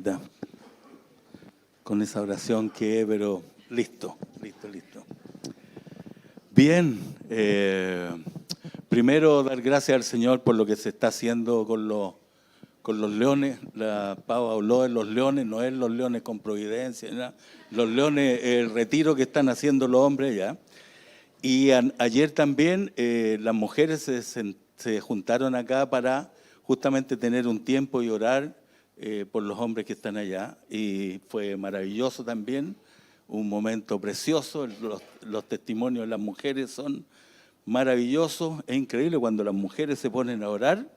hermanita, con esa oración pero listo. Bien, primero dar gracias al Señor por lo que se está haciendo con los leones. La Pau habló de los leones, no es los leones con providencia, ¿no? Los leones, el retiro que están haciendo los hombres ya. Y ayer también las mujeres se juntaron acá para justamente tener un tiempo y orar por los hombres que están allá. Y fue maravilloso también, un momento precioso. Los testimonios de las mujeres son maravillosos. Es increíble cuando las mujeres se ponen a orar.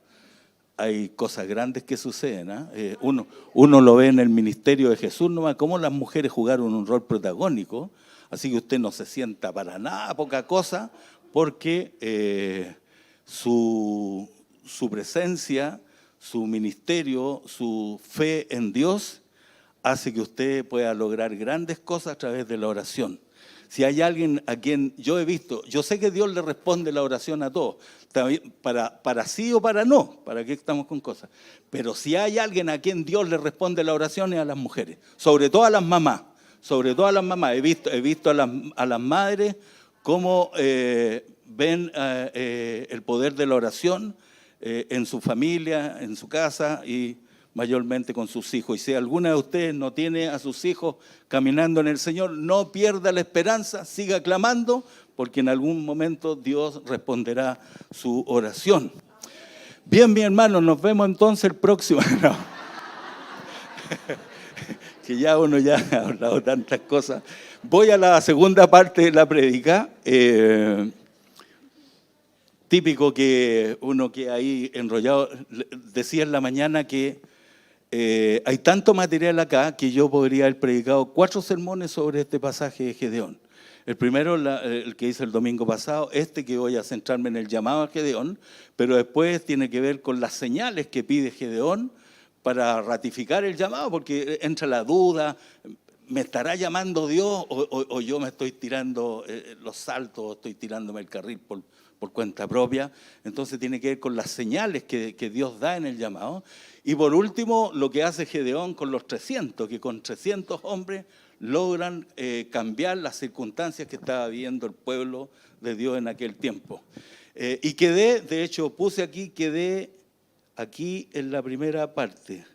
Hay cosas grandes que suceden, ¿eh? Uno lo ve en el ministerio de Jesús nomás, cómo las mujeres jugaron un rol protagónico. Así que usted no se sienta para nada poca cosa, porque su presencia, su ministerio, su fe en Dios hace que usted pueda lograr grandes cosas a través de la oración. Si hay alguien a quien yo he visto, yo sé que Dios le responde la oración a todos, para sí o para no, para qué estamos con cosas. Pero si hay alguien a quien Dios le responde la oración es a las mujeres, sobre todo a las mamás. Sobre todo a las mamás. He visto a las madres cómo ven el poder de la oración en su familia, en su casa y mayormente con sus hijos. Y si alguna de ustedes no tiene a sus hijos caminando en el Señor, no pierda la esperanza, siga clamando, porque en algún momento Dios responderá su oración. Bien, mi hermano, nos vemos entonces el próximo. No. Que ya uno ya ha hablado tantas cosas. Voy a la segunda parte de la prédica. Típico que uno que ahí enrollado, decía en la mañana que hay tanto material acá que yo podría haber predicado 4 sermones sobre este pasaje de Gedeón. El primero, el que hice el domingo pasado, que voy a centrarme en el llamado a Gedeón, pero después tiene que ver con las señales que pide Gedeón para ratificar el llamado, porque entra la duda, ¿me estará llamando Dios o yo me estoy tirando los saltos o estoy tirándome el carril por cuenta propia? Entonces tiene que ver con las señales que Dios da en el llamado. Y por último, lo que hace Gedeón con los 300, que con 300 hombres logran cambiar las circunstancias que estaba viviendo el pueblo de Dios en aquel tiempo. Y quedé aquí en la primera parte,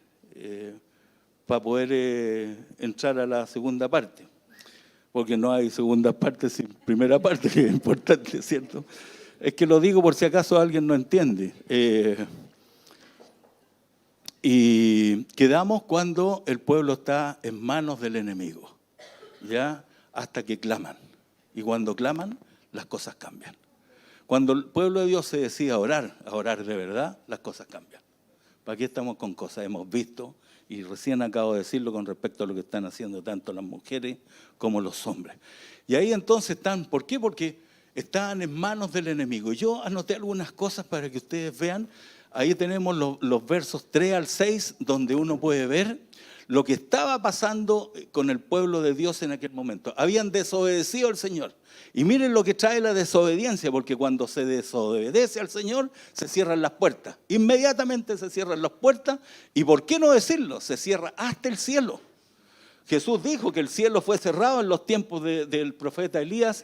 para poder entrar a la segunda parte, porque no hay segunda parte sin primera parte, que es importante, ¿cierto? Es que lo digo por si acaso alguien no entiende. Y quedamos cuando el pueblo está en manos del enemigo, ¿ya? Hasta que claman. Y cuando claman, las cosas cambian. Cuando el pueblo de Dios se decide a orar de verdad, las cosas cambian. ¿Para qué estamos con cosas? Hemos visto, y recién acabo de decirlo con respecto a lo que están haciendo tanto las mujeres como los hombres. Y ahí entonces están, ¿por qué? Porque están en manos del enemigo. Yo anoté algunas cosas para que ustedes vean. Ahí tenemos los versos 3 al 6, donde uno puede ver lo que estaba pasando con el pueblo de Dios en aquel momento. Habían desobedecido al Señor. Y miren lo que trae la desobediencia, porque cuando se desobedece al Señor, se cierran las puertas. Inmediatamente se cierran las puertas. ¿Y por qué no decirlo? Se cierra hasta el cielo. Jesús dijo que el cielo fue cerrado en los tiempos del profeta Elías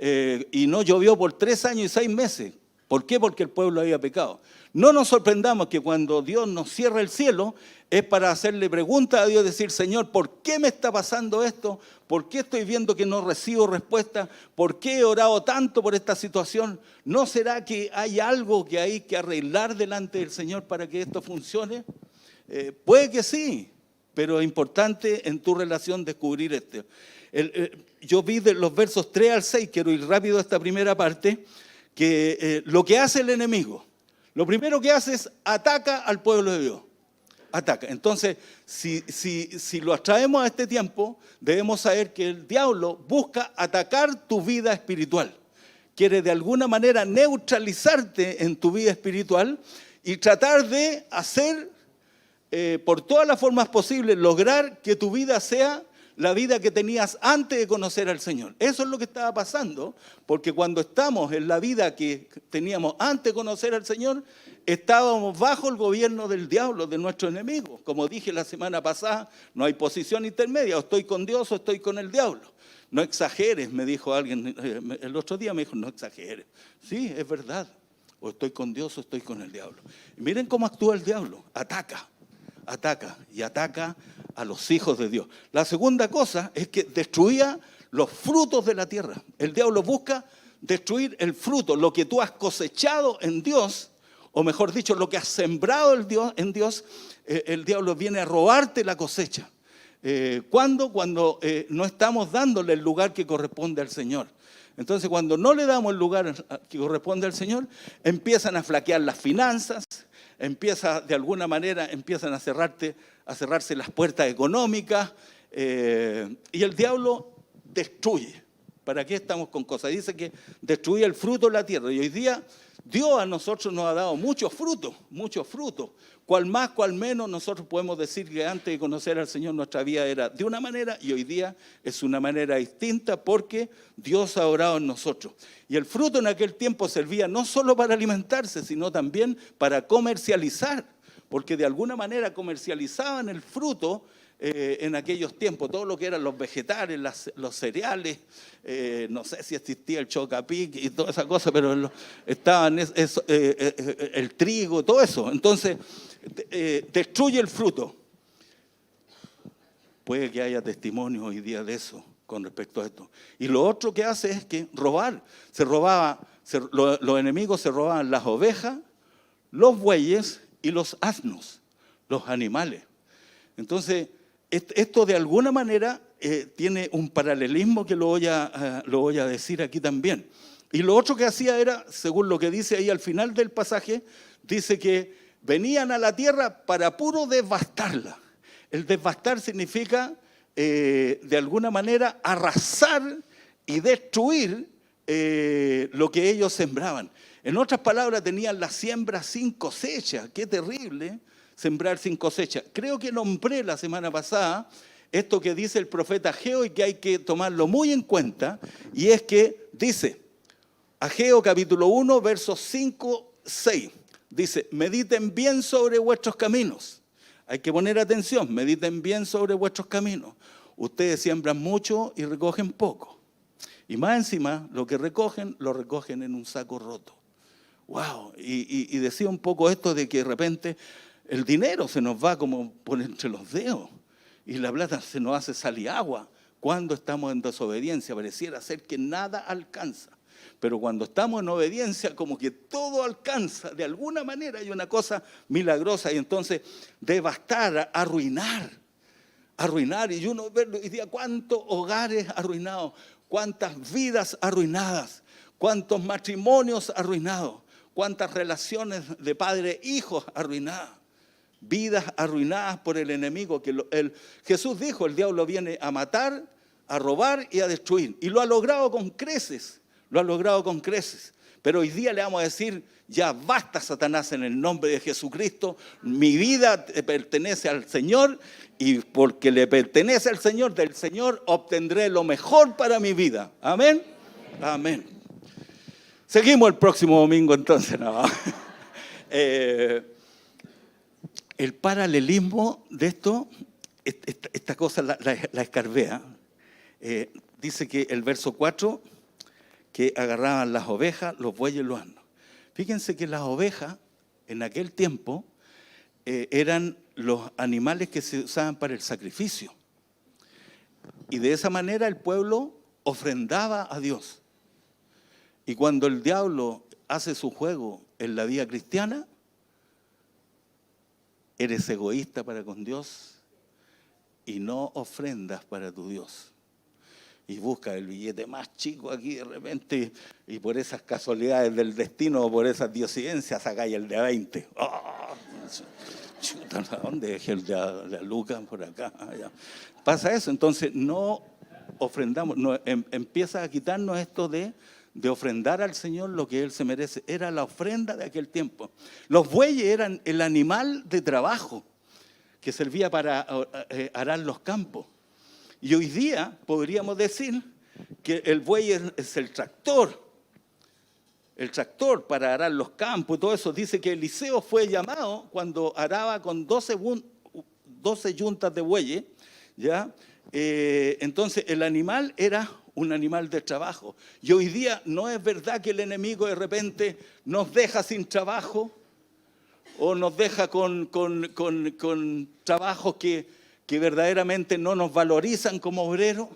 y no llovió por 3 años y 6 meses. ¿Por qué? Porque el pueblo había pecado. No nos sorprendamos que cuando Dios nos cierra el cielo es para hacerle preguntas a Dios, decir, Señor, ¿por qué me está pasando esto? ¿Por qué estoy viendo que no recibo respuesta? ¿Por qué he orado tanto por esta situación? ¿No será que hay algo que hay que arreglar delante del Señor para que esto funcione? Puede que sí, pero es importante en tu relación descubrir esto. Yo vi de los versos 3 al 6, quiero ir rápido a esta primera parte, que lo que hace el enemigo, lo primero que hace es ataca al pueblo de Dios. Ataca. Entonces, si lo traemos a este tiempo, debemos saber que el diablo busca atacar tu vida espiritual. Quiere de alguna manera neutralizarte en tu vida espiritual y tratar de hacer, por todas las formas posibles, lograr que tu vida sea la vida que tenías antes de conocer al Señor. Eso es lo que estaba pasando, porque cuando estamos en la vida que teníamos antes de conocer al Señor, estábamos bajo el gobierno del diablo, de nuestro enemigo. Como dije la semana pasada, no hay posición intermedia, o estoy con Dios o estoy con el diablo. No exageres, me dijo alguien, el otro día me dijo, no exageres. Sí, es verdad, o estoy con Dios o estoy con el diablo. Y miren cómo actúa el diablo, ataca y ataca a los hijos de Dios. La segunda cosa es que destruía los frutos de la tierra. El diablo busca destruir el fruto, lo que tú has cosechado en Dios, o mejor dicho, lo que has sembrado en Dios, el diablo viene a robarte la cosecha. ¿Cuándo? Cuando no estamos dándole el lugar que corresponde al Señor. Entonces, cuando no le damos el lugar que corresponde al Señor, empiezan a flaquear las finanzas, de alguna manera empiezan a cerrarse las puertas económicas, y el diablo destruye. ¿Para qué estamos con cosas? Dice que destruye el fruto de la tierra. Y hoy día Dios a nosotros nos ha dado muchos frutos. Cual más, cual menos, nosotros podemos decir que antes de conocer al Señor nuestra vida era de una manera y hoy día es una manera distinta porque Dios ha obrado en nosotros. Y el fruto en aquel tiempo servía no solo para alimentarse, sino también para comercializar, porque de alguna manera comercializaban el fruto en aquellos tiempos, todo lo que eran los vegetales, los cereales, no sé si existía el Chocapic y toda esa cosa, pero estaban el trigo, todo eso. Entonces, destruye el fruto. Puede que haya testimonios hoy día de eso con respecto a esto. Y lo otro que hace es que robar. Los enemigos se robaban las ovejas, los bueyes y los asnos, los animales. Entonces, esto de alguna manera tiene un paralelismo que lo voy a decir aquí también. Y lo otro que hacía era, según lo que dice ahí al final del pasaje, dice que venían a la tierra para puro devastarla. El devastar significa, de alguna manera, arrasar y destruir lo que ellos sembraban. En otras palabras, tenían la siembra sin cosecha. ¡Qué terrible! Sembrar sin cosecha. Creo que nombré la semana pasada esto que dice el profeta Ageo y que hay que tomarlo muy en cuenta, y es que dice, Ageo capítulo 1, versos 5, 6, dice, mediten bien sobre vuestros caminos. Hay que poner atención, mediten bien sobre vuestros caminos. Ustedes siembran mucho y recogen poco. Y más encima, lo que recogen, lo recogen en un saco roto. ¡Wow! Y decía un poco esto de que de repente el dinero se nos va como por entre los dedos y la plata se nos hace salir agua cuando estamos en desobediencia. Pareciera ser que nada alcanza, pero cuando estamos en obediencia como que todo alcanza. De alguna manera hay una cosa milagrosa y entonces devastar, arruinar. Y uno ve hoy día cuántos hogares arruinados, cuántas vidas arruinadas, cuántos matrimonios arruinados, cuántas relaciones de padre e hijos arruinadas. Vidas arruinadas por el enemigo. Jesús dijo, el diablo viene a matar, a robar y a destruir. Y lo ha logrado con creces. Pero hoy día le vamos a decir, ya basta, Satanás, en el nombre de Jesucristo. Mi vida pertenece al Señor y porque le pertenece al Señor, del Señor obtendré lo mejor para mi vida. Amén. Amén. Seguimos el próximo domingo entonces. No. El paralelismo de esto, esta cosa la escarbea. Dice que el verso 4, que agarraban las ovejas, los bueyes y los asnos. Fíjense que las ovejas, en aquel tiempo, eran los animales que se usaban para el sacrificio. Y de esa manera el pueblo ofrendaba a Dios. Y cuando el diablo hace su juego en la vida cristiana, eres egoísta para con Dios y no ofrendas para tu Dios. Y busca el billete más chico aquí de repente y por esas casualidades del destino o por esas diosidencias sacáis el de 20. ¡Oh! Chuta, ¿dónde dejé el de Lucas? Por acá. Allá. Pasa eso, entonces no ofrendamos, empieza a quitarnos esto de ofrendar al Señor lo que Él se merece. Era la ofrenda de aquel tiempo. Los bueyes eran el animal de trabajo que servía para arar los campos. Y hoy día podríamos decir que el buey es el tractor para arar los campos y todo eso. Dice que Eliseo fue llamado cuando araba con 12 yuntas de bueyes, ¿ya? Entonces el animal era un animal de trabajo. Y hoy día no es verdad que el enemigo de repente nos deja sin trabajo o nos deja con trabajos que verdaderamente no nos valorizan como obreros.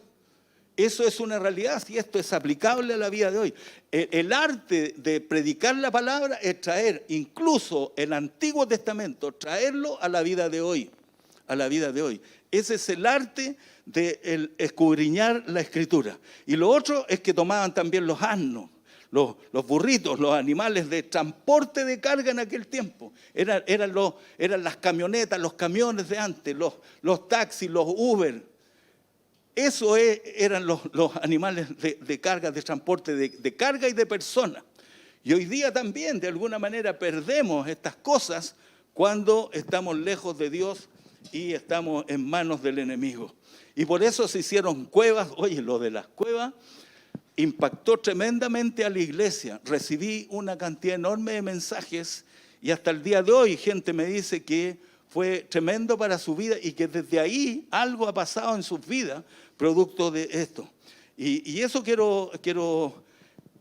Eso es una realidad, y esto es aplicable a la vida de hoy. El arte de predicar la palabra es traer incluso el Antiguo Testamento, traerlo a la vida de hoy. A la vida de hoy. Ese es el arte de escudriñar la Escritura. Y lo otro es que tomaban también los asnos, los burritos, los animales de transporte de carga en aquel tiempo. Eran las camionetas, los camiones de antes, los taxis, los Uber. Eso eran los animales de carga, de transporte de carga y de personas. Y hoy día también, de alguna manera, perdemos estas cosas cuando estamos lejos de Dios y estamos en manos del enemigo. Y por eso se hicieron cuevas. Oye, lo de las cuevas impactó tremendamente a la iglesia. Recibí una cantidad enorme de mensajes y hasta el día de hoy gente me dice que fue tremendo para su vida y que desde ahí algo ha pasado en sus vidas producto de esto. Y eso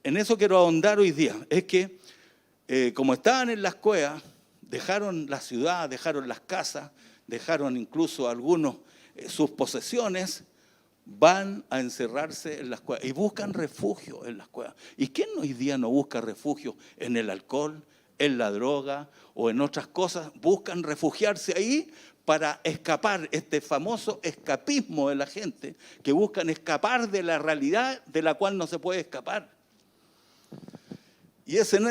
en eso quiero ahondar hoy día. Es que como estaban en las cuevas, dejaron la ciudad, dejaron las casas, dejaron incluso algunos sus posesiones, van a encerrarse en las cuevas y buscan refugio en las cuevas. ¿Y quién hoy día no busca refugio en el alcohol, en la droga o en otras cosas? Buscan refugiarse ahí para escapar, este famoso escapismo de la gente, que buscan escapar de la realidad de la cual no se puede escapar. Y es en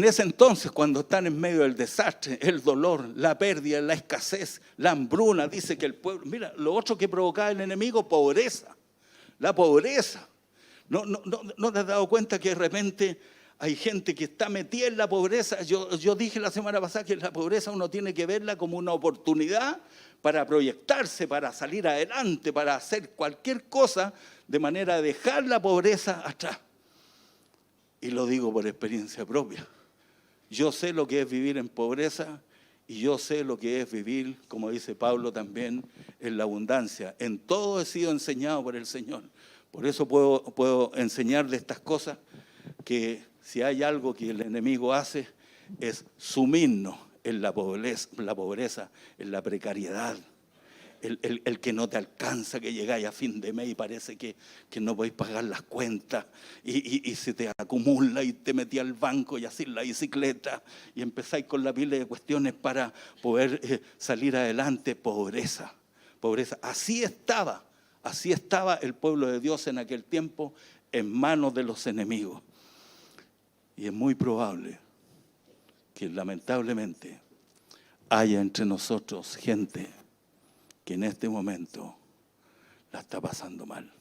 ese entonces, cuando están en medio del desastre, el dolor, la pérdida, la escasez, la hambruna, dice que el pueblo... Mira, lo otro que provocaba el enemigo, pobreza. La pobreza. ¿No te has dado cuenta que de repente hay gente que está metida en la pobreza? Yo dije la semana pasada que la pobreza uno tiene que verla como una oportunidad para proyectarse, para salir adelante, para hacer cualquier cosa de manera de dejar la pobreza atrás. Y lo digo por experiencia propia. Yo sé lo que es vivir en pobreza y yo sé lo que es vivir, como dice Pablo también, en la abundancia. En todo he sido enseñado por el Señor. Por eso puedo enseñar de estas cosas, que si hay algo que el enemigo hace es sumirnos en la pobreza, en la precariedad. El que no te alcanza, que llegáis a fin de mes y parece que no podéis pagar las cuentas y se te acumula y te metí al banco y así la bicicleta y empezáis con la pila de cuestiones para poder salir adelante. Pobreza. Así estaba el pueblo de Dios en aquel tiempo, en manos de los enemigos. Y es muy probable que lamentablemente haya entre nosotros gente que en este momento la está pasando mal.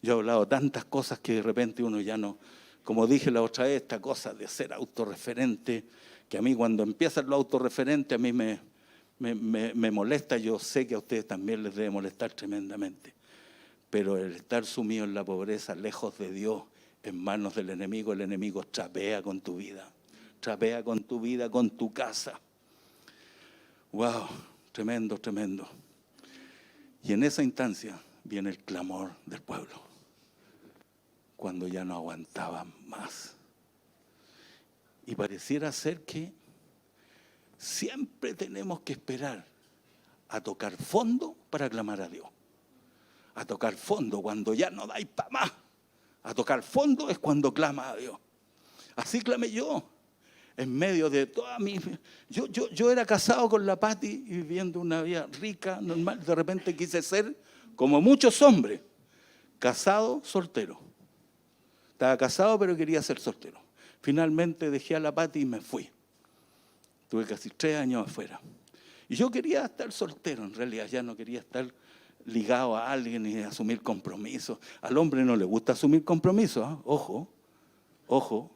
Yo he hablado tantas cosas que de repente uno ya no, como dije la otra vez, esta cosa de ser autorreferente, que a mí cuando empiezan los autorreferentes a mí me molesta. Yo sé que a ustedes también les debe molestar tremendamente, pero el estar sumido en la pobreza, lejos de Dios, en manos del enemigo, el enemigo trapea con tu vida, con tu casa. Wow, tremendo. Y en esa instancia viene el clamor del pueblo, cuando ya no aguantaban más. Y pareciera ser que siempre tenemos que esperar a tocar fondo para clamar a Dios. A tocar fondo cuando ya no dais para más. A tocar fondo es cuando clama a Dios. Así clamé yo. En medio de toda mi... Yo era casado con la Pati y viviendo una vida rica, normal. De repente quise ser, como muchos hombres, casado, soltero. Estaba casado, pero quería ser soltero. Finalmente dejé a la Pati y me fui. Tuve casi 3 años afuera. Y yo quería estar soltero, en realidad. Ya no quería estar ligado a alguien y asumir compromisos. Al hombre no le gusta asumir compromisos, ¿eh? Ojo.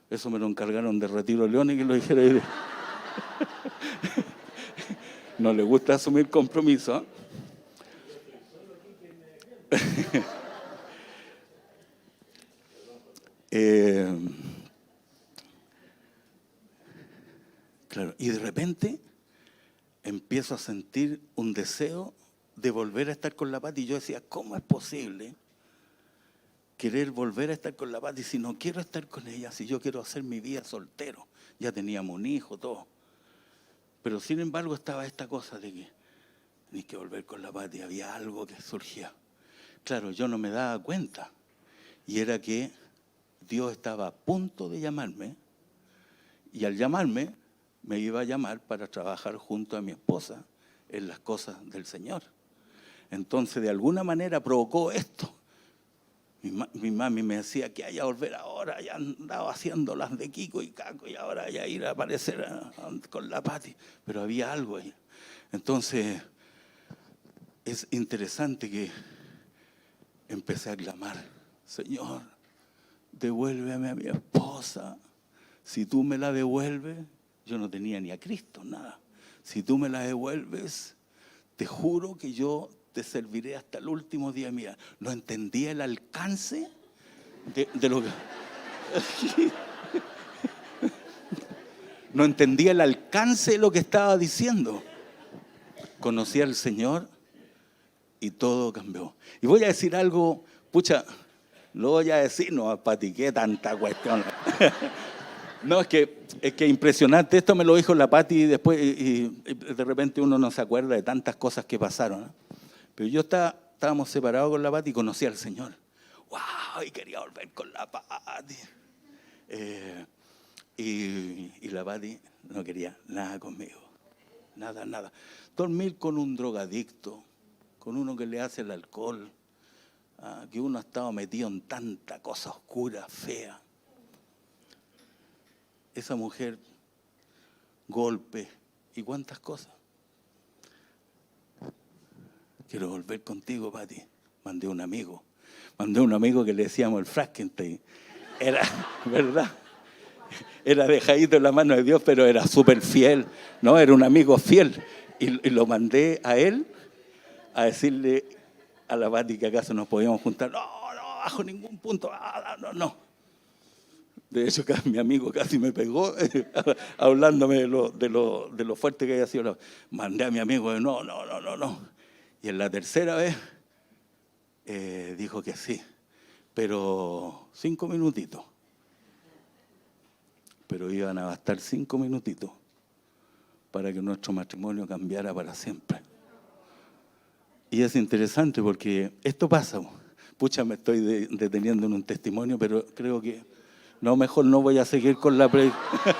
Eso me lo encargaron de Retiro León y que lo dijera ahí. No le gusta asumir compromiso. repente empiezo a sentir un deseo de volver a estar con la Pati. Y yo decía, ¿cómo es posible querer volver a estar con la Pati si no quiero estar con ella, si yo quiero hacer mi vida soltero? Ya teníamos un hijo, todo. Pero sin embargo estaba esta cosa de que ni que volver con la Pati, había algo que surgía. Claro, yo no me daba cuenta. Y era que Dios estaba a punto de llamarme, y al llamarme me iba a llamar para trabajar junto a mi esposa en las cosas del Señor. Entonces, de alguna manera provocó esto. Mi mami me decía que haya volver ahora, ya andaba haciendo las de Kiko y Caco, y ahora ya ir a aparecer con la Pati. Pero había algo ahí. Entonces, es interesante que empecé a clamar, Señor, devuélveme a mi esposa. Si tú me la devuelves, yo no tenía ni a Cristo, nada. Si tú me la devuelves, te juro que yo te serviré hasta el último día. Mira, no entendía el alcance de lo que... No entendía el alcance de lo que estaba diciendo. Conocí al Señor y todo cambió. Y voy a decir algo, pucha, lo voy a decir, no, Pati, qué tanta cuestión. No, es que impresionante. Esto me lo dijo la Pati después y de repente uno no se acuerda de tantas cosas que pasaron, ¿no? Pero yo estábamos separados con la Pati y conocí al Señor. ¡Wow! Y quería volver con la Pati. Y la Pati no quería nada conmigo. Nada, nada. Dormir con un drogadicto, con uno que le hace el alcohol, que uno ha estado metido en tanta cosa oscura, fea. Esa mujer, golpe y cuántas cosas. Quiero volver contigo, Pati. Mandé un amigo que le decíamos el Frankenstein. Era, ¿verdad? Era dejadito en la mano de Dios, pero era súper fiel, ¿no? Era un amigo fiel. Y lo mandé a él a decirle a la Pati que acaso nos podíamos juntar. No, bajo ningún punto, no. De hecho, mi amigo casi me pegó hablándome de lo fuerte que había sido. Mandé a mi amigo, no. Y en la tercera vez dijo que sí, pero 5 minutitos. Pero iban a bastar 5 minutitos para que nuestro matrimonio cambiara para siempre. Y es interesante porque esto pasa. Pucha, me estoy deteniendo en un testimonio, pero creo que mejor no voy a seguir con la predicación.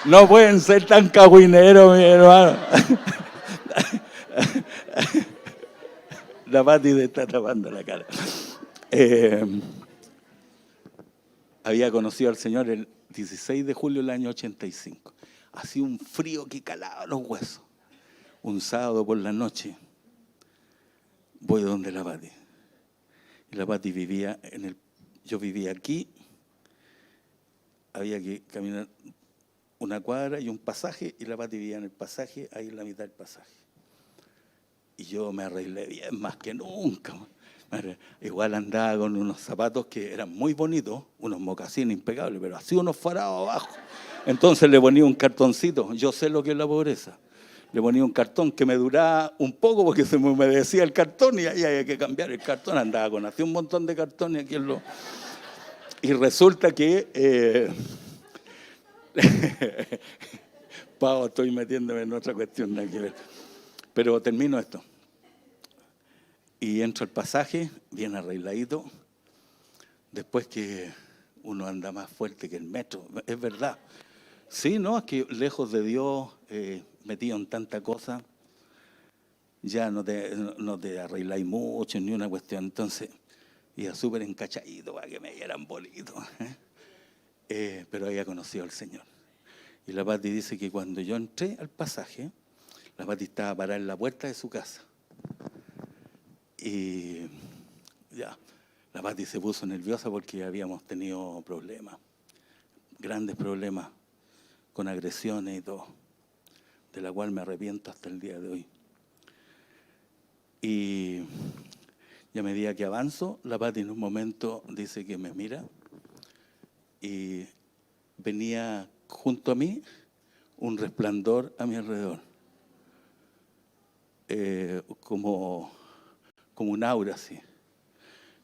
No pueden ser tan cagüineros, mi hermano. La Pati te está tapando la cara. Había conocido al Señor el 16 de julio del año 85. Hacía un frío que calaba los huesos. Un sábado por la noche voy donde la Pati. Y la Pati vivía yo vivía aquí. Había que caminar una cuadra y un pasaje, y la Pati vivía en el pasaje, ahí en la mitad del pasaje. Y yo me arreglé bien, más que nunca. Igual andaba con unos zapatos que eran muy bonitos, unos mocasines impecables, pero así unos farados abajo. Entonces le ponía un cartoncito, yo sé lo que es la pobreza. Le ponía un cartón que me duraba un poco porque se me humedecía el cartón y ahí había que cambiar el cartón. Andaba con así un montón de cartones aquí en Y resulta que... Pau, estoy metiéndome en otra cuestión, nada que ver. Pero termino esto. Y entro al pasaje, bien arregladito. Después que uno anda más fuerte que el metro, es verdad. Sí, no, es que lejos de Dios, metido en tanta cosa, ya no te arregláis mucho, ni una cuestión. Entonces, iba súper encachadito para que me dieran bolito. Pero había conocido al Señor. Y la Pati dice que cuando yo entré al pasaje, la Pati estaba parada en la puerta de su casa. Y ya, la Pati se puso nerviosa porque habíamos tenido problemas, grandes problemas, con agresiones y todo, de la cual me arrepiento hasta el día de hoy. Y a medida que avanzo, la Pati en un momento dice que me mira y venía junto a mí un resplandor a mi alrededor, como un aura así,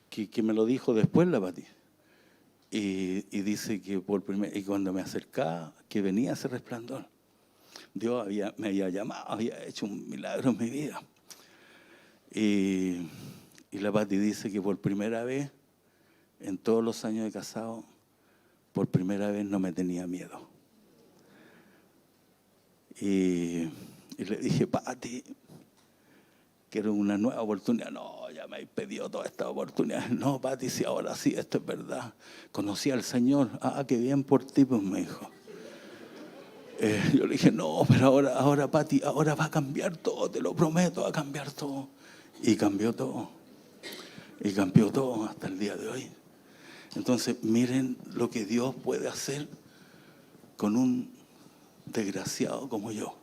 que me lo dijo después la Pati. Y dice que y cuando me acercaba, que venía ese resplandor. Dios me había llamado, había hecho un milagro en mi vida. Y la Pati dice que por primera vez, en todos los años de casado, por primera vez no me tenía miedo. Y le dije, Pati, quiero una nueva oportunidad. No, ya me he pedido toda esta oportunidad. No, Pati, si ahora sí, esto es verdad. Conocí al Señor. Ah, qué bien por ti, pues me dijo. Yo le dije, no, pero ahora, Pati, ahora va a cambiar todo, te lo prometo, va a cambiar todo. Y cambió todo. Y cambió todo hasta el día de hoy. Entonces, miren lo que Dios puede hacer con un desgraciado como yo.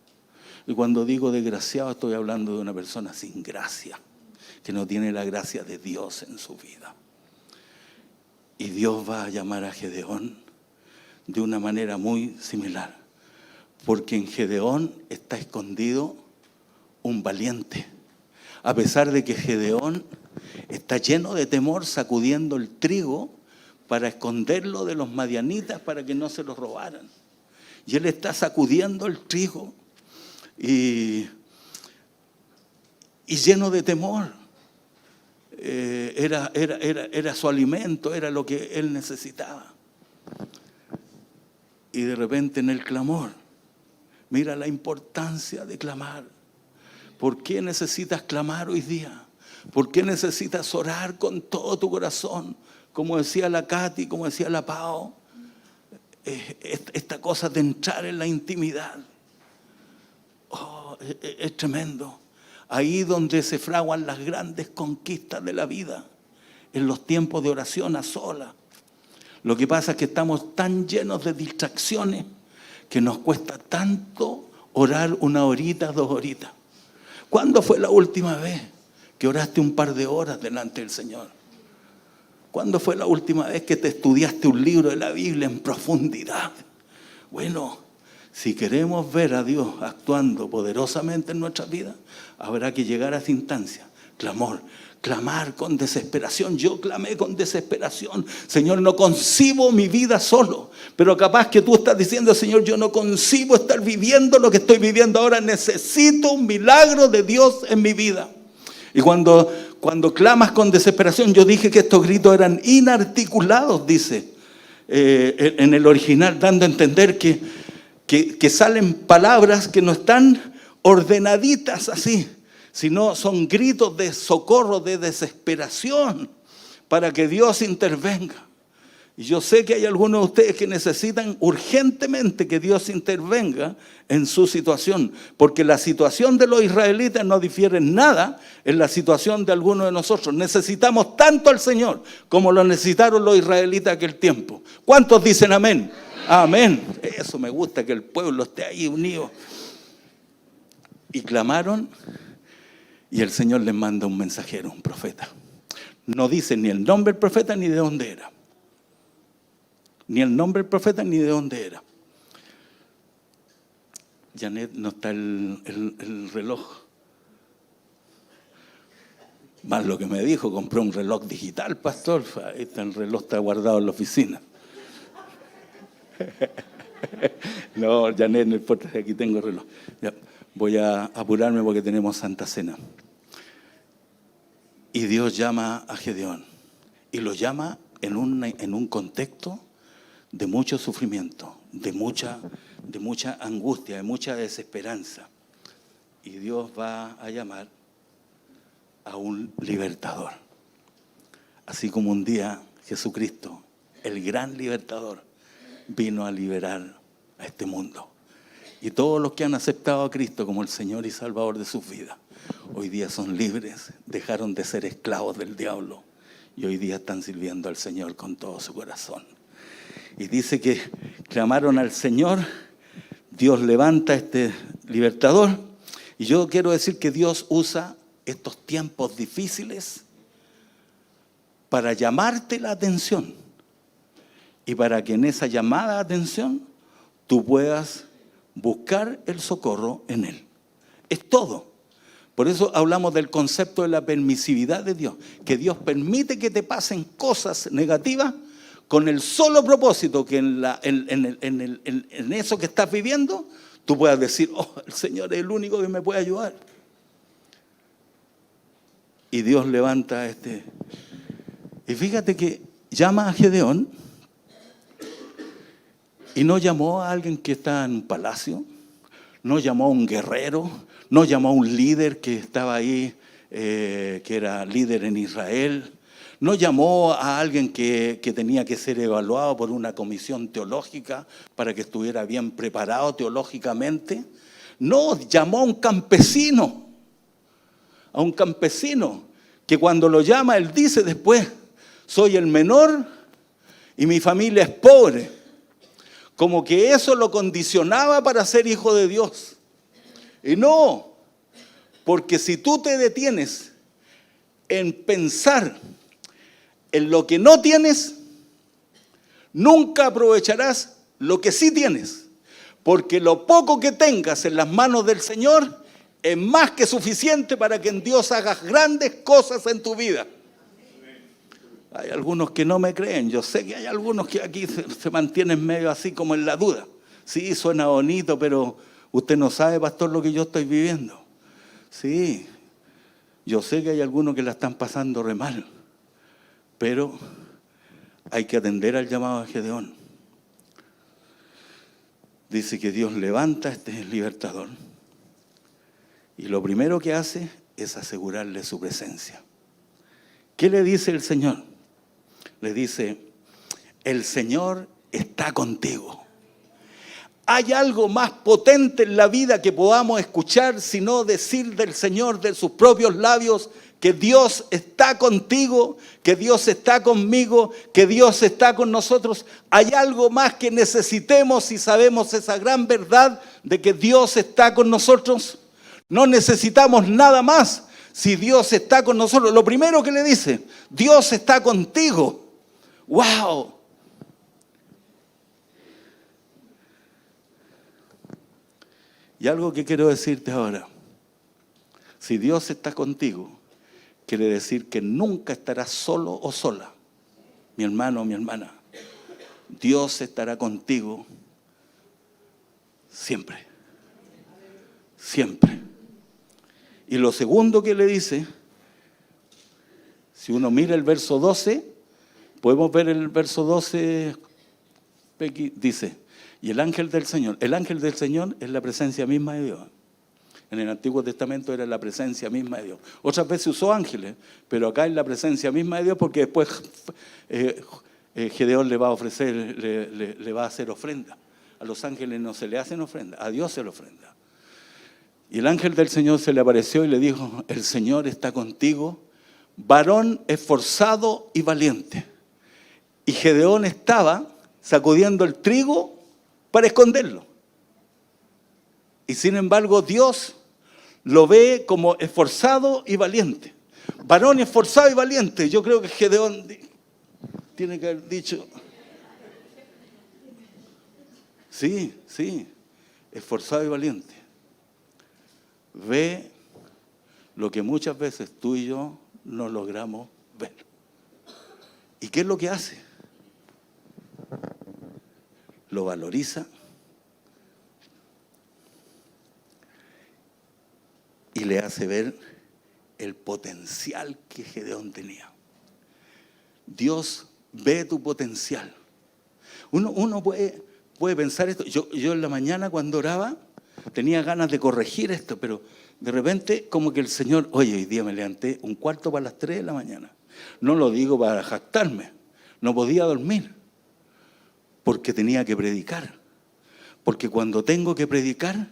Y cuando digo desgraciado, estoy hablando de una persona sin gracia, que no tiene la gracia de Dios en su vida. Y Dios va a llamar a Gedeón de una manera muy similar, porque en Gedeón está escondido un valiente. A pesar de que Gedeón está lleno de temor, sacudiendo el trigo para esconderlo de los madianitas para que no se lo robaran. Y él está sacudiendo el trigo y lleno de temor. Era su alimento, era lo que él necesitaba. Y de repente en el clamor, mira la importancia de clamar. ¿Por qué necesitas clamar hoy día? ¿Por qué necesitas orar con todo tu corazón? Como decía la Katy, como decía la Pao, esta cosa de entrar en la intimidad. Oh, es tremendo. Ahí donde se fraguan las grandes conquistas de la vida, en los tiempos de oración a solas. Lo que pasa es que estamos tan llenos de distracciones que nos cuesta tanto orar 1 horita, 2 horitas. ¿Cuándo fue la última vez que oraste un par de horas delante del Señor? ¿Cuándo fue la última vez que te estudiaste un libro de la Biblia en profundidad? Bueno, si queremos ver a Dios actuando poderosamente en nuestras vidas, habrá que llegar a esa instancia. Clamar con desesperación. Yo clamé con desesperación. Señor, no concibo mi vida solo. Pero capaz que tú estás diciendo, Señor, yo no concibo estar viviendo lo que estoy viviendo ahora. Necesito un milagro de Dios en mi vida. Y cuando clamas con desesperación, yo dije que estos gritos eran inarticulados, dice en el original, dando a entender que salen palabras que no están ordenaditas así, sino son gritos de socorro, de desesperación, para que Dios intervenga. Y yo sé que hay algunos de ustedes que necesitan urgentemente que Dios intervenga en su situación, porque la situación de los israelitas no difiere en nada en la situación de algunos de nosotros. Necesitamos tanto al Señor como lo necesitaron los israelitas aquel tiempo. ¿Cuántos dicen amén? Amén. Eso me gusta, que el pueblo esté ahí unido. Y clamaron, y el Señor les manda un mensajero, un profeta. No dice ni el nombre del profeta ni de dónde era. Ni el nombre del profeta ni de dónde era. Janet, no está el reloj. Más lo que me dijo, compré un reloj digital, pastor. Ahí está, el reloj está guardado en la oficina. No, Janet, no importa, aquí tengo el reloj. Ya, voy a apurarme porque tenemos Santa Cena. Y Dios llama a Gedeón. Y lo llama en un contexto de mucho sufrimiento, de mucha angustia, de mucha desesperanza. Y Dios va a llamar a un libertador. Así como un día Jesucristo, el gran libertador, vino a liberar a este mundo. Y todos los que han aceptado a Cristo como el Señor y Salvador de sus vidas, hoy día son libres, dejaron de ser esclavos del diablo y hoy día están sirviendo al Señor con todo su corazón. Y dice que clamaron al Señor, Dios levanta a este libertador. Y yo quiero decir que Dios usa estos tiempos difíciles para llamarte la atención. Y para que en esa llamada de atención tú puedas buscar el socorro en Él. Es todo. Por eso hablamos del concepto de la permisividad de Dios, que Dios permite que te pasen cosas negativas con el solo propósito que en eso que estás viviendo, tú puedas decir, oh, el Señor es el único que me puede ayudar. Y Dios levanta Y fíjate que llama a Gedeón y no llamó a alguien que está en un palacio, no llamó a un guerrero, no llamó a un líder que estaba ahí, que era líder en Israel. No llamó a alguien que tenía que ser evaluado por una comisión teológica para que estuviera bien preparado teológicamente. No, llamó a un campesino que cuando lo llama, él dice después, soy el menor y mi familia es pobre. Como que eso lo condicionaba para ser hijo de Dios. Y no, porque si tú te detienes en pensar en lo que no tienes, nunca aprovecharás lo que sí tienes. Porque lo poco que tengas en las manos del Señor es más que suficiente para que en Dios hagas grandes cosas en tu vida. Hay algunos que no me creen. Yo sé que hay algunos que aquí se mantienen medio así como en la duda. Sí, suena bonito, pero usted no sabe, pastor, lo que yo estoy viviendo. Sí, yo sé que hay algunos que la están pasando re mal, pero hay que atender al llamado de Gedeón. Dice que Dios levanta a este libertador y lo primero que hace es asegurarle su presencia. ¿Qué le dice el Señor? Le dice, el Señor está contigo. ¿Hay algo más potente en la vida que podamos escuchar sino decir del Señor de sus propios labios que Dios está contigo, que Dios está conmigo, que Dios está con nosotros? ¿Hay algo más que necesitemos si sabemos esa gran verdad de que Dios está con nosotros? No necesitamos nada más si Dios está con nosotros. Lo primero que le dice, Dios está contigo. ¡Wow! Y algo que quiero decirte ahora, si Dios está contigo, quiere decir que nunca estarás solo o sola. Mi hermano o mi hermana, Dios estará contigo siempre. Siempre. Y lo segundo que le dice, si uno mira el verso 12, podemos ver el verso 12, dice, y el ángel del Señor es la presencia misma de Dios. En el Antiguo Testamento era la presencia misma de Dios. Otras veces usó ángeles, pero acá es la presencia misma de Dios porque después Gedeón le va a ofrecer, le va a hacer ofrenda. A los ángeles no se le hacen ofrenda, a Dios se le ofrenda. Y el ángel del Señor se le apareció y le dijo, el Señor está contigo, varón esforzado y valiente. Y Gedeón estaba sacudiendo el trigo para esconderlo. Y sin embargo Dios lo ve como esforzado y valiente. Varón esforzado y valiente. Yo creo que Gedeón tiene que haber dicho, sí, esforzado y valiente. Ve lo que muchas veces tú y yo no logramos ver. ¿Y qué es lo que hace? Lo valoriza y le hace ver el potencial que Gedeón tenía. Dios ve tu potencial. Uno puede pensar esto. Yo en la mañana cuando oraba tenía ganas de corregir esto, pero de repente como que el Señor, oye, hoy día me levanté 3:15 de la mañana. No lo digo para jactarme, no podía dormir porque tenía que predicar. Porque cuando tengo que predicar,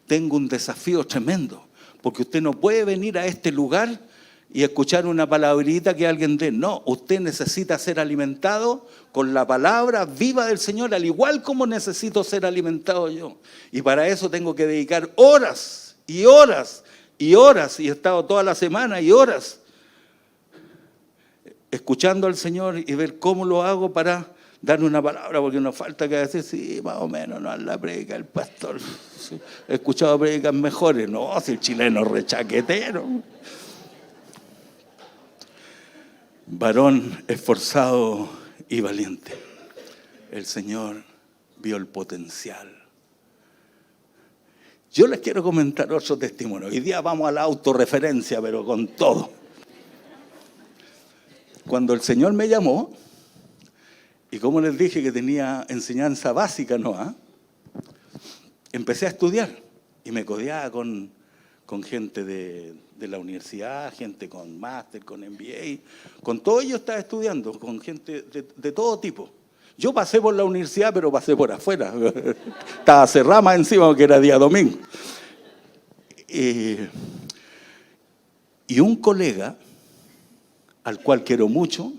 tengo un desafío tremendo. Porque usted no puede venir a este lugar y escuchar una palabrita que alguien dé. No, usted necesita ser alimentado con la palabra viva del Señor, al igual como necesito ser alimentado yo. Y para eso tengo que dedicar horas y horas y horas, y he estado toda la semana y horas escuchando al Señor y ver cómo lo hago para dar una palabra, porque nos falta que decir, sí, más o menos, no es la predica el pastor. Sí, he escuchado predicas mejores. No, si el chileno es rechaquetero. Varón esforzado y valiente. El Señor vio el potencial. Yo les quiero comentar otro testimonio. Hoy día vamos a la autorreferencia, pero con todo. Cuando el Señor me llamó, y como les dije que tenía enseñanza básica, ¿no? Empecé a estudiar y me codeaba con gente de la universidad, gente con máster, con MBA. Con todo ello estaba estudiando, con gente de todo tipo. Yo pasé por la universidad, pero pasé por afuera. Estaba cerrada más encima porque era día domingo. Y un colega, al cual quiero mucho,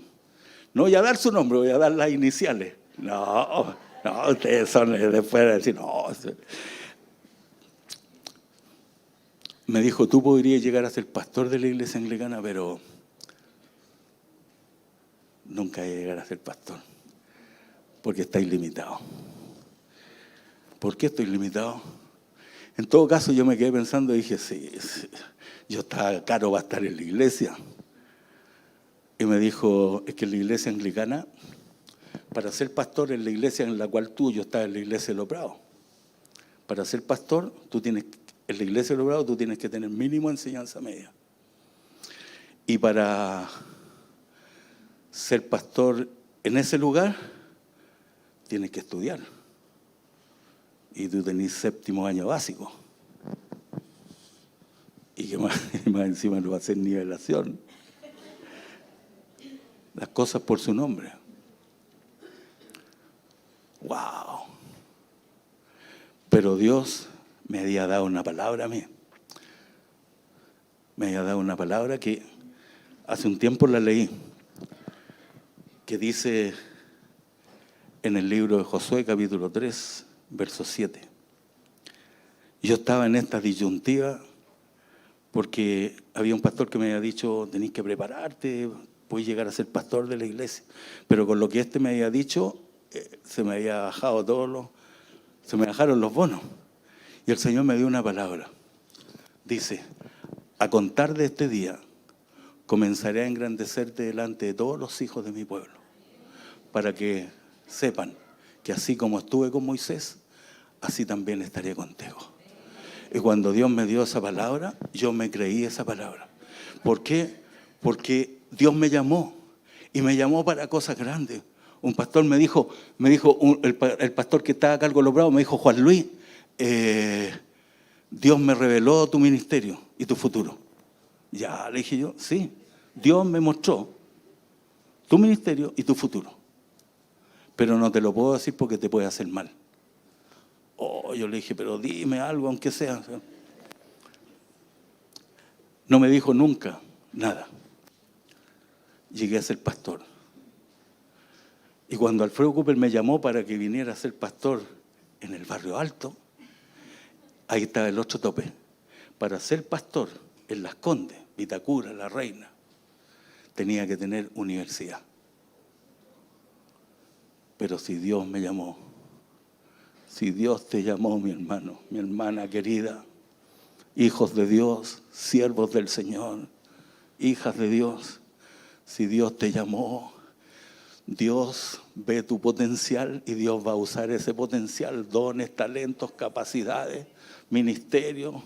no voy a dar su nombre, voy a dar las iniciales. No, ustedes son después de decir, no. Me dijo, tú podrías llegar a ser pastor de la iglesia anglicana, pero nunca voy a llegar a ser pastor. Porque estáis limitados. ¿Por qué estoy limitado? En todo caso, yo me quedé pensando y dije, sí, yo estaba caro para estar en la iglesia. Y me dijo, es que en la iglesia anglicana, para ser pastor en la iglesia en la cual yo estaba en la iglesia de Los Prados. Para ser pastor, en la iglesia de Los Prados tú tienes que tener mínimo enseñanza media. Y para ser pastor en ese lugar, tienes que estudiar. Y tú tenés 7º año básico. Y que más encima no va a ser nivelación. Las cosas por su nombre. ¡Wow! Pero Dios me había dado una palabra a mí. Me había dado una palabra que hace un tiempo la leí. Que dice en el libro de Josué, capítulo 3, verso 7. Yo estaba en esta disyuntiva porque había un pastor que me había dicho, tenés que prepararte, puedes llegar a ser pastor de la iglesia. Pero con lo que me había dicho, se me había bajado se me bajaron los bonos. Y el Señor me dio una palabra. Dice, a contar de este día, comenzaré a engrandecerte delante de todos los hijos de mi pueblo, para que sepan que así como estuve con Moisés, así también estaré contigo. Y cuando Dios me dio esa palabra, yo me creí esa palabra. ¿Por qué? Porque Dios me llamó, y me llamó para cosas grandes. Un pastor me dijo el pastor que estaba a cargo de Los Bravos, me dijo, Juan Luis, Dios me reveló tu ministerio y tu futuro. Ya, le dije yo, sí, Dios me mostró tu ministerio y tu futuro. Pero no te lo puedo decir porque te puede hacer mal. Yo le dije, pero dime algo, aunque sea. No me dijo nunca nada. Llegué a ser pastor. Y cuando Alfredo Cooper me llamó para que viniera a ser pastor en el Barrio Alto, ahí estaba el otro tope. Para ser pastor en Las Condes, Vitacura, La Reina, tenía que tener universidad. Pero si Dios me llamó, si Dios te llamó, mi hermano, mi hermana querida, hijos de Dios, siervos del Señor, hijas de Dios, si Dios te llamó, Dios ve tu potencial y Dios va a usar ese potencial, dones, talentos, capacidades, ministerio.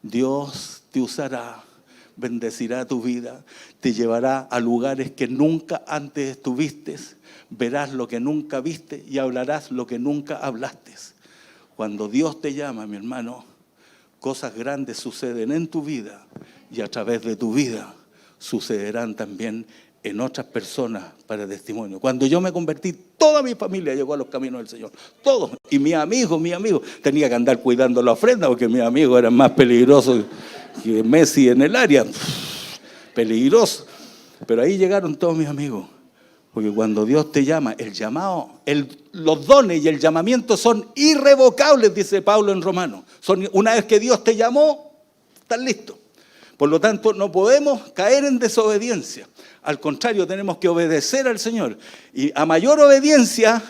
Dios te usará, bendecirá tu vida, te llevará a lugares que nunca antes estuviste, verás lo que nunca viste y hablarás lo que nunca hablaste. Cuando Dios te llama, mi hermano, cosas grandes suceden en tu vida y a través de tu vida sucederán también en otras personas para testimonio. Cuando yo me convertí, toda mi familia llegó a los caminos del Señor. Todos. Y mi amigo, tenía que andar cuidando la ofrenda porque mis amigos eran más peligrosos que Messi en el área. Peligroso. Pero ahí llegaron todos mis amigos. Porque cuando Dios te llama, el llamado, los dones y el llamamiento son irrevocables, dice Pablo en Romanos. Una vez que Dios te llamó, estás listo. Por lo tanto, no podemos caer en desobediencia. Al contrario, tenemos que obedecer al Señor. Y a mayor obediencia,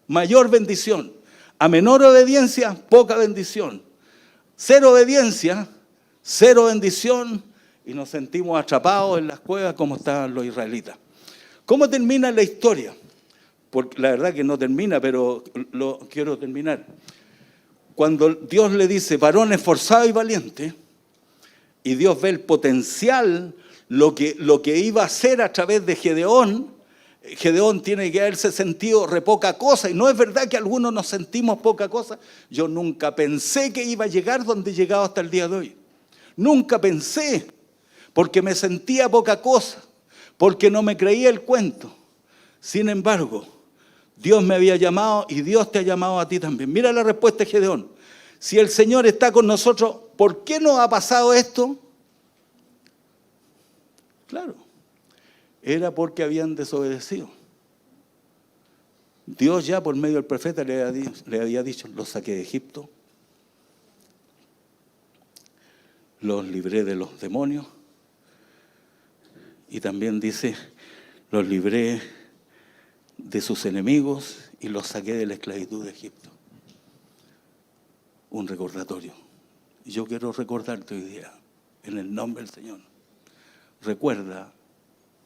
mayor bendición. A menor obediencia, poca bendición. Cero obediencia, cero bendición, y nos sentimos atrapados en las cuevas como estaban los israelitas. ¿Cómo termina la historia? Porque la verdad que no termina, pero lo quiero terminar. Cuando Dios le dice, varón esforzado y valiente, y Dios ve el potencial, lo que iba a hacer a través de Gedeón, Gedeón tiene que haberse sentido re poca cosa, y no es verdad que algunos nos sentimos poca cosa. Yo nunca pensé que iba a llegar donde he llegado hasta el día de hoy. Nunca pensé, porque me sentía poca cosa, porque no me creía el cuento. Sin embargo, Dios me había llamado y Dios te ha llamado a ti también. Mira la respuesta de Gedeón. Si el Señor está con nosotros, ¿por qué nos ha pasado esto? Claro, era porque habían desobedecido. Dios ya por medio del profeta le había dicho, los saqué de Egipto, los libré de los demonios, y también dice, los libré de sus enemigos y los saqué de la esclavitud de Egipto. Un recordatorio. Yo quiero recordarte hoy día, en el nombre del Señor. Recuerda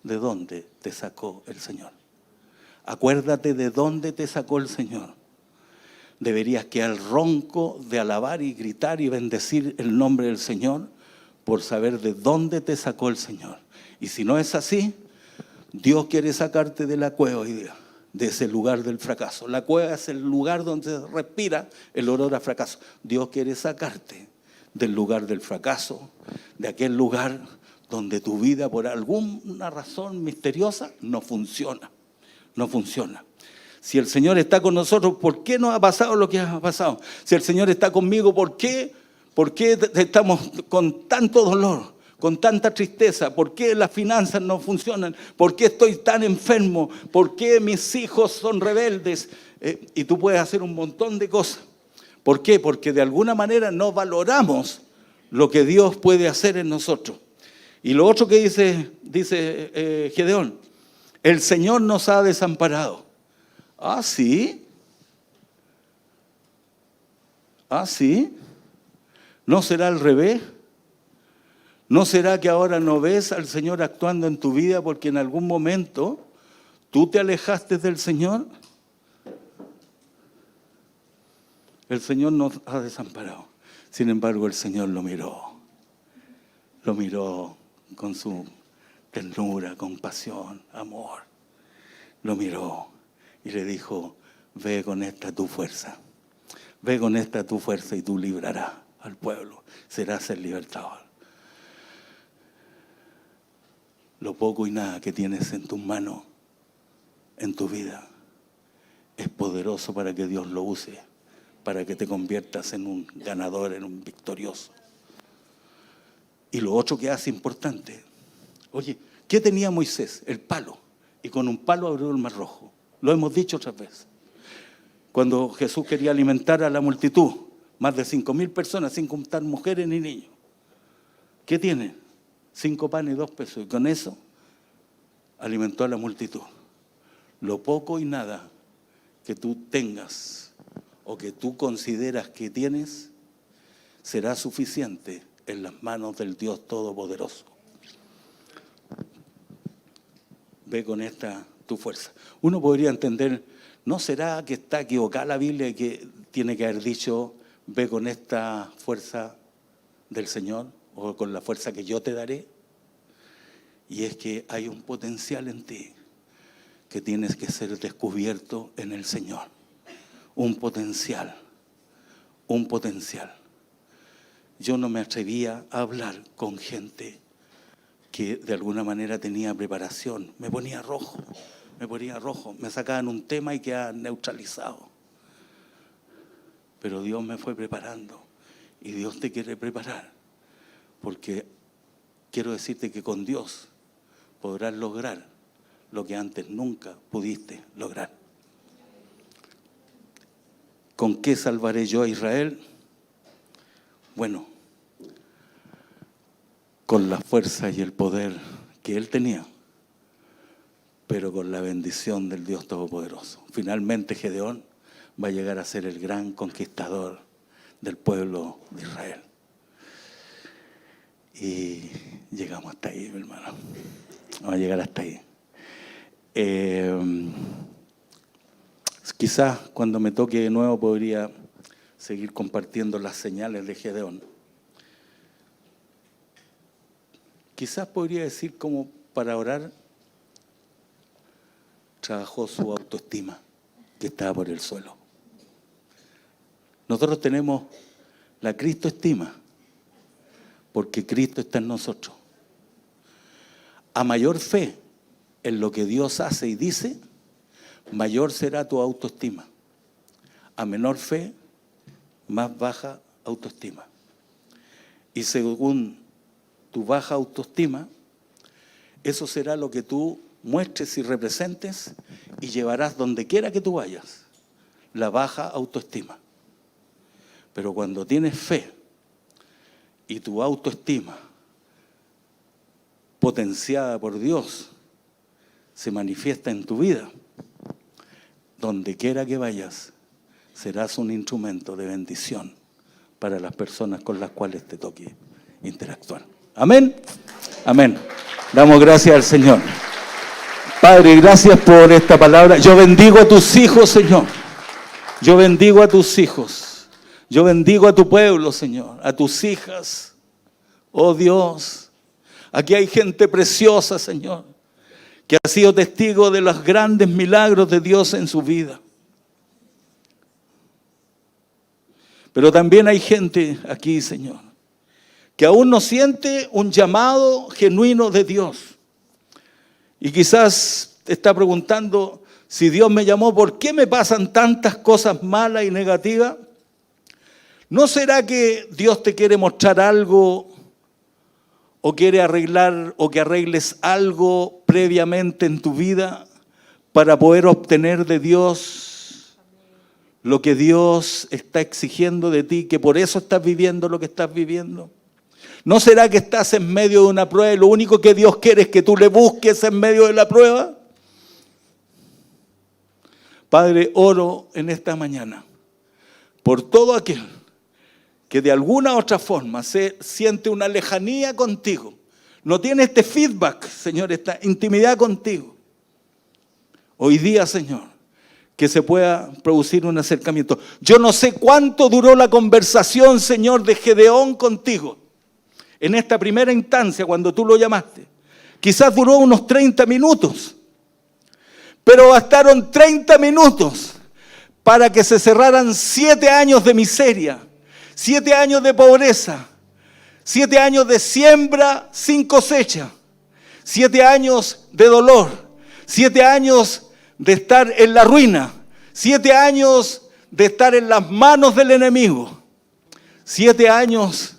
de dónde te sacó el Señor. Acuérdate de dónde te sacó el Señor. Deberías quedar ronco de alabar y gritar y bendecir el nombre del Señor por saber de dónde te sacó el Señor. Y si no es así, Dios quiere sacarte de la cueva hoy día, de ese lugar del fracaso. La cueva es el lugar donde se respira el olor a fracaso. Dios quiere sacarte del lugar del fracaso, de aquel lugar donde tu vida por alguna razón misteriosa no funciona. No funciona. Si el Señor está con nosotros, ¿por qué nos ha pasado lo que ha pasado? Si el Señor está conmigo, ¿por qué estamos con tanto dolor, con tanta tristeza? ¿Por qué las finanzas no funcionan? ¿Por qué estoy tan enfermo? ¿Por qué mis hijos son rebeldes? Y tú puedes hacer un montón de cosas. ¿Por qué? Porque de alguna manera no valoramos lo que Dios puede hacer en nosotros. Y lo otro que dice Gedeón, el Señor nos ha desamparado. ¿Ah, sí? ¿Ah, sí? ¿No será al revés? ¿No será que ahora no ves al Señor actuando en tu vida porque en algún momento tú te alejaste del Señor? El Señor nos ha desamparado. Sin embargo, el Señor lo miró. Lo miró con su ternura, compasión, amor. Lo miró y le dijo, ve con esta tu fuerza. Ve con esta tu fuerza y tú librarás al pueblo. Serás el libertador. Lo poco y nada que tienes en tus manos, en tu vida, es poderoso para que Dios lo use, para que te conviertas en un ganador, en un victorioso. Y lo otro que hace importante, oye, ¿qué tenía Moisés? El palo. Y con un palo abrió el mar rojo. Lo hemos dicho otras veces. Cuando Jesús quería alimentar a la multitud, más de 5.000 personas, sin contar mujeres ni niños. ¿Qué tiene? 5 panes y 2 pesos. Y con eso alimentó a la multitud. Lo poco y nada que tú tengas o que tú consideras que tienes, será suficiente en las manos del Dios Todopoderoso. Ve con esta tu fuerza. Uno podría entender, ¿no será que está equivocada la Biblia y que tiene que haber dicho, ve con esta fuerza del Señor o con la fuerza que yo te daré? Y es que hay un potencial en ti que tienes que ser descubierto en el Señor. Un potencial. Un potencial. Yo no me atrevía a hablar con gente que de alguna manera tenía preparación. Me ponía rojo. Me sacaban un tema y quedaba neutralizado. Pero Dios me fue preparando. Y Dios te quiere preparar. Porque quiero decirte que con Dios podrás lograr lo que antes nunca pudiste lograr. ¿Con qué salvaré yo a Israel? Bueno, con la fuerza y el poder que él tenía, pero con la bendición del Dios Todopoderoso. Finalmente Gedeón va a llegar a ser el gran conquistador del pueblo de Israel. Y llegamos hasta ahí, mi hermano. Vamos a llegar hasta ahí. Quizás cuando me toque de nuevo podría seguir compartiendo las señales de Gedeón. Quizás podría decir como para orar, trabajó su autoestima que estaba por el suelo. Nosotros tenemos la Cristoestima porque Cristo está en nosotros. A mayor fe en lo que Dios hace y dice, mayor será tu autoestima. A menor fe, más baja autoestima. Y según tu baja autoestima, eso será lo que tú muestres y representes y llevarás donde quiera que tú vayas, la baja autoestima. Pero cuando tienes fe y tu autoestima potenciada por Dios se manifiesta en tu vida, donde quiera que vayas, serás un instrumento de bendición para las personas con las cuales te toque interactuar. Amén. Amén. Damos gracias al Señor. Padre, gracias por esta palabra. Yo bendigo a tus hijos, Señor. Yo bendigo a tus hijos. Yo bendigo a tu pueblo, Señor, a tus hijas. Oh Dios, aquí hay gente preciosa, Señor, que ha sido testigo de los grandes milagros de Dios en su vida. Pero también hay gente aquí, Señor, que aún no siente un llamado genuino de Dios. Y quizás te está preguntando, si Dios me llamó, ¿por qué me pasan tantas cosas malas y negativas? ¿No será que Dios te quiere mostrar algo o quiere arreglar o que arregles algo previamente en tu vida para poder obtener de Dios lo que Dios está exigiendo de ti, que por eso estás viviendo lo que estás viviendo? ¿No será que estás en medio de una prueba y lo único que Dios quiere es que tú le busques en medio de la prueba? Padre, oro en esta mañana por todo aquel que de alguna u otra forma se siente una lejanía contigo, no tiene este feedback, Señor, esta intimidad contigo. Hoy día, Señor, que se pueda producir un acercamiento. Yo no sé cuánto duró la conversación, Señor, de Gedeón contigo en esta primera instancia cuando tú lo llamaste. Quizás duró unos 30 minutos, pero bastaron 30 minutos para que se cerraran 7 años de miseria, 7 años de pobreza, 7 años de siembra sin cosecha, 7 años de dolor, 7 años de estar en la ruina, 7 años de estar en las manos del enemigo, 7 años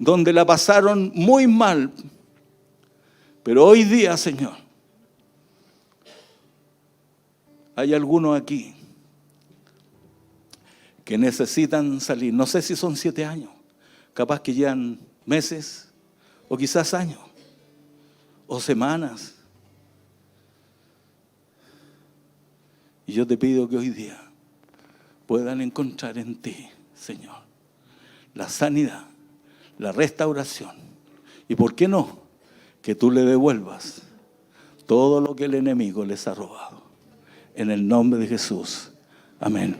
donde la pasaron muy mal. Pero hoy día, Señor, hay algunos aquí que necesitan salir. No sé si son 7 años, capaz que llevan meses, o quizás años, o semanas. Y yo te pido que hoy día puedan encontrar en ti, Señor, la sanidad, la restauración. Y ¿por qué no? Que tú le devuelvas todo lo que el enemigo les ha robado. En el nombre de Jesús. Amén.